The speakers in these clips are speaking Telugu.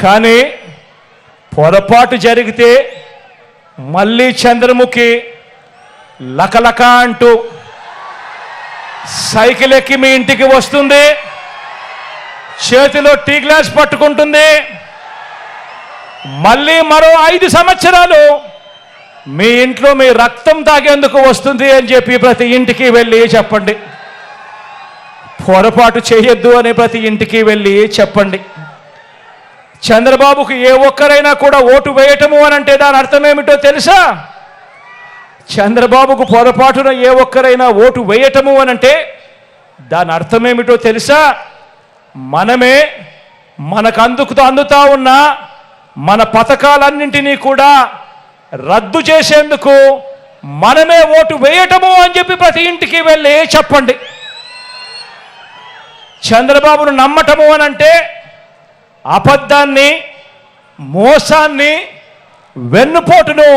కానీ పొరపాటు జరిగితే మళ్ళీ చంద్రముఖి లకలక అంటూ సైకిల్ ఎక్కి మీ ఇంటికి వస్తుంది, చేతిలో టీ గ్లాస్ పట్టుకుంటుంది. మళ్ళీ మరో 5 సంవత్సరాలు మీ ఇంట్లో మీ రక్తం తాగేందుకు వస్తుంది అని చెప్పి ప్రతి ఇంటికి వెళ్ళి చెప్పండి. పొరపాటు చేయొద్దు అని ప్రతి ఇంటికి వెళ్ళి చెప్పండి. చంద్రబాబుకు ఏ ఒక్కరైనా కూడా ఓటు వేయటము అని అంటే దాని అర్థం ఏమిటో తెలుసా? చంద్రబాబుకు పొరపాటున ఏ ఒక్కరైనా ఓటు వేయటము అని అంటే దాని అర్థం ఏమిటో తెలుసా? మనమే మనకు అందుతా ఉన్న మన పథకాలన్నింటినీ కూడా రద్దు చేసేందుకు మనమే ఓటు వేయటము అని చెప్పి ప్రతి ఇంటికి వెళ్ళి చెప్పండి. చంద్రబాబును నమ్మటము అని అంటే అబద్ధాన్ని, మోసాన్ని, వెన్నుపోటును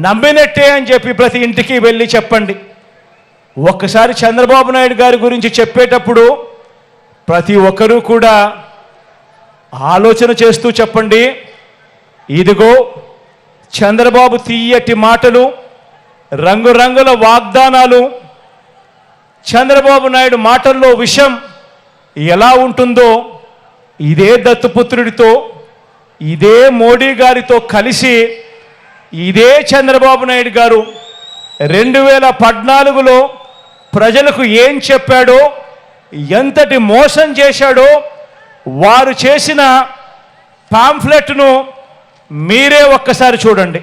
నమ్మినట్టే అని చెప్పి ప్రతి ఇంటికి వెళ్ళి చెప్పండి. ఒక్కసారి చంద్రబాబు నాయుడు గారి గురించి చెప్పేటప్పుడు ప్రతి ఒక్కరూ కూడా ఆలోచన చేస్తూ చెప్పండి. ఇదిగో చంద్రబాబు తీయటి మాటలు, రంగురంగుల వాగ్దానాలు, చంద్రబాబు నాయుడు మాటల్లో విషయం ఎలా ఉంటుందో ఇదే దత్తుపుత్రుడితో, ఇదే మోడీ గారితో కలిసి ఇదే చంద్రబాబు నాయుడు గారు 2014లో ప్రజలకు ఏం చెప్పాడో, ఎంతటి మోసం చేశాడో వారు చేసిన పాంఫ్లెట్ను మీరే ఒక్కసారి చూడండి.